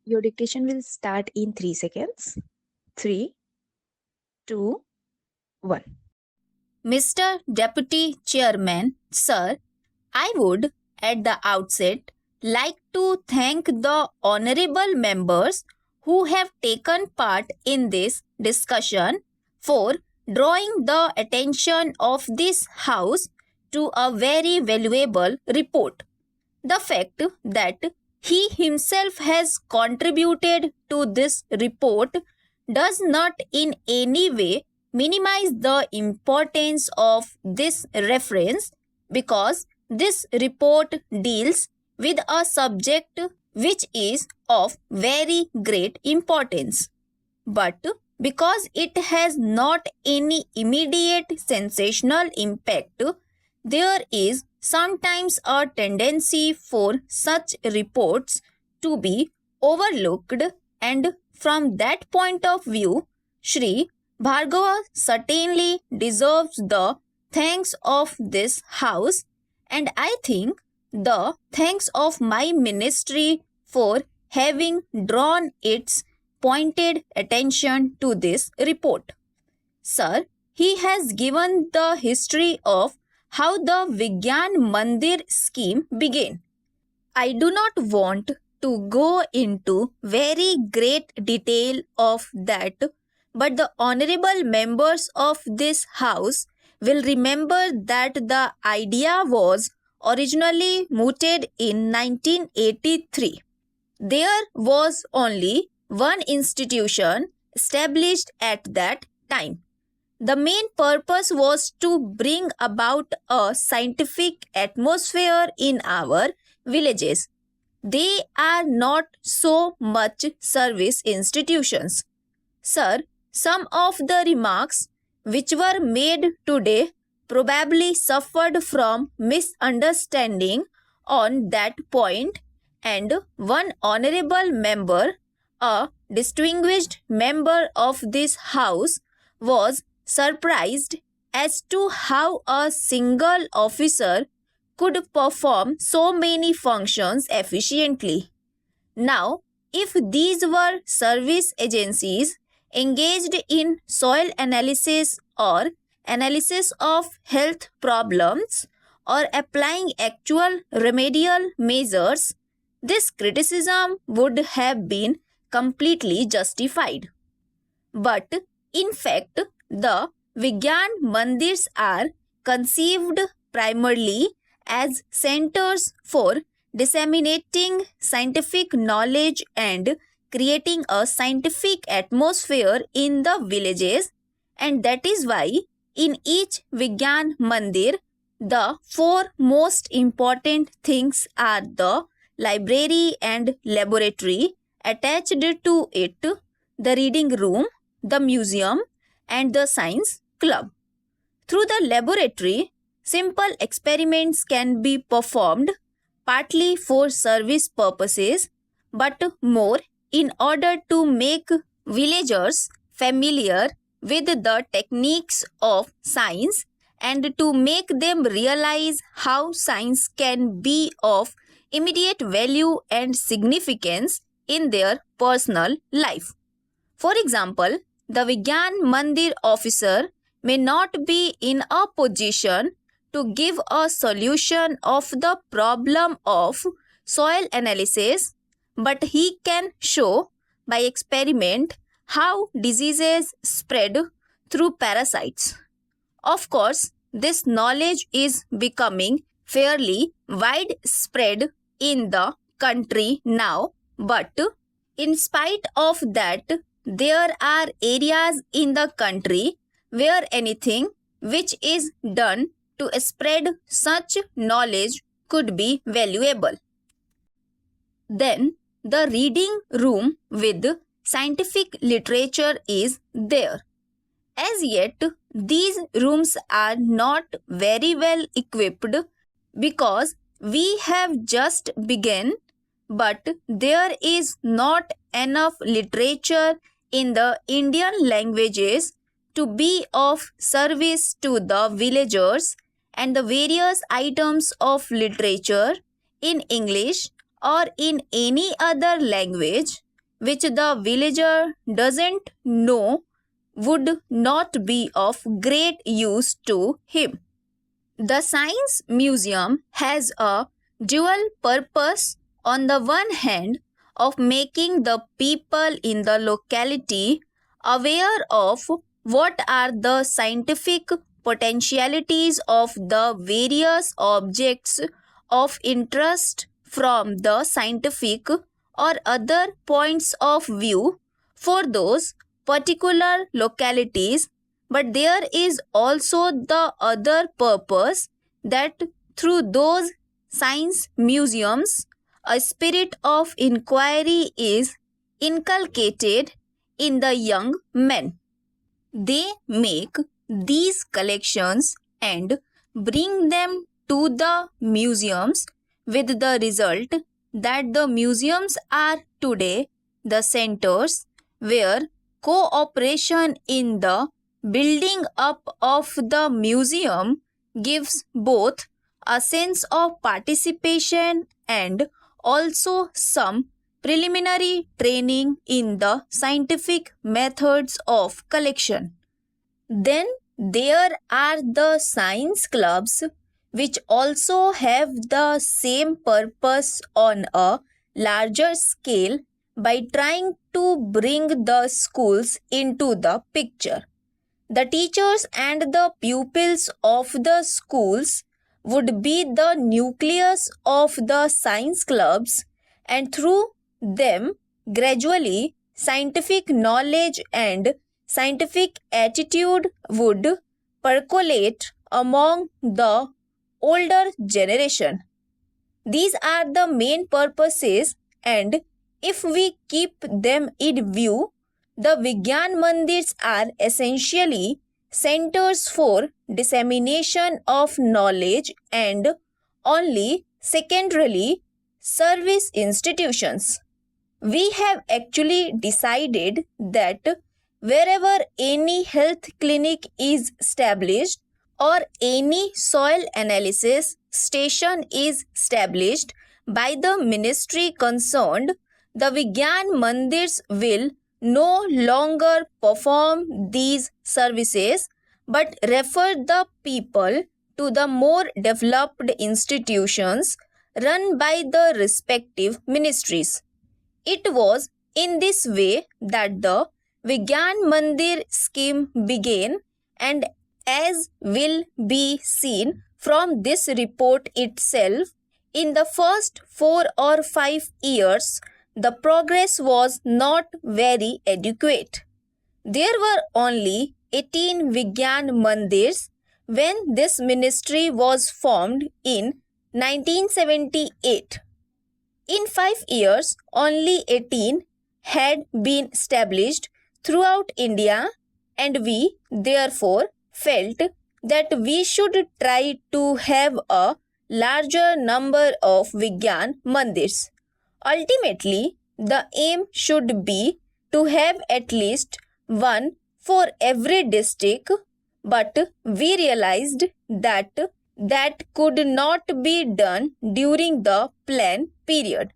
Your dictation will start in 3 seconds. 3, 2, 1. Mr. Deputy Chairman, Sir, I would at the outset like to thank the honorable members who have taken part in this discussion for drawing the attention of this House to a very valuable report. The fact that he himself has contributed to this report does not in any way minimize the importance of this reference, because this report deals with a subject which is of very great importance. But because it has not any immediate sensational impact, there is sometimes a tendency for such reports to be overlooked, and from that point of view, Shri Bhargava certainly deserves the thanks of this House, and I think the thanks of my ministry for having drawn its pointed attention to this report. Sir, he has given the history of how the Vigyan Mandir scheme began. I do not want to go into very great detail of that, but the honorable members of this House will remember that the idea was originally mooted in 1983. There was only one institution established at that time. The main purpose was to bring about a scientific atmosphere in our villages. They are not so much service institutions. Sir, some of the remarks which were made today probably suffered from misunderstanding on that point, and one honorable member, a distinguished member of this House, was surprised as to how a single officer could perform so many functions efficiently. Now, if these were service agencies engaged in soil analysis or analysis of health problems or applying actual remedial measures, this criticism would have been completely justified. But in fact, the Vigyan Mandirs are conceived primarily as centers for disseminating scientific knowledge and creating a scientific atmosphere in the villages, and that is why in each Vigyan Mandir, the four most important things are the library and laboratory attached to it, the reading room, the museum, and the science club. Through the laboratory, simple experiments can be performed, partly for service purposes, but more in order to make villagers familiar with the techniques of science and to make them realize how science can be of immediate value and significance in their personal life. For example, the Vigyan Mandir officer may not be in a position to give a solution of the problem of soil analysis, but he can show by experiment how diseases spread through parasites. Of course, this knowledge is becoming fairly widespread in the country now, but in spite of that, there are areas in the country where anything which is done to spread such knowledge could be valuable. Then the reading room with scientific literature is there. As yet, these rooms are not very well equipped because we have just begun, but there is not enough literature in the Indian languages to be of service to the villagers, and the various items of literature in English or in any other language which the villager doesn't know would not be of great use to him. The Science Museum has a dual purpose. On the one hand, of making the people in the locality aware of what are the scientific potentialities of the various objects of interest from the scientific or other points of view for those particular localities, but there is also the other purpose that through those science museums, a spirit of inquiry is inculcated in the young men. They make these collections and bring them to the museums with the result that the museums are today the centers where cooperation in the building up of the museum gives both a sense of participation and also some preliminary training in the scientific methods of collection. Then there are the science clubs, which also have the same purpose on a larger scale by trying to bring the schools into the picture. The teachers and the pupils of the schools would be the nucleus of the science clubs, and through them, gradually, scientific knowledge and scientific attitude would percolate among the older generation. These are the main purposes, and if we keep them in view, the Vigyan Mandirs are essentially centers for dissemination of knowledge and only secondarily service institutions. We have actually decided that wherever any health clinic is established or any soil analysis station is established by the ministry concerned, the Vigyan Mandirs will no longer perform these services but refer the people to the more developed institutions run by the respective ministries. It was in this way that the Vigyan Mandir scheme began, and as will be seen from this report itself, in the first 4 or 5 years, the progress was not very adequate. There were only 18 Vigyan Mandirs when this ministry was formed in 1978. In 5 years, only 18 had been established throughout India, and we therefore felt that we should try to have a larger number of Vigyan Mandirs. Ultimately, the aim should be to have at least one for every district, but we realized that that could not be done during the plan period.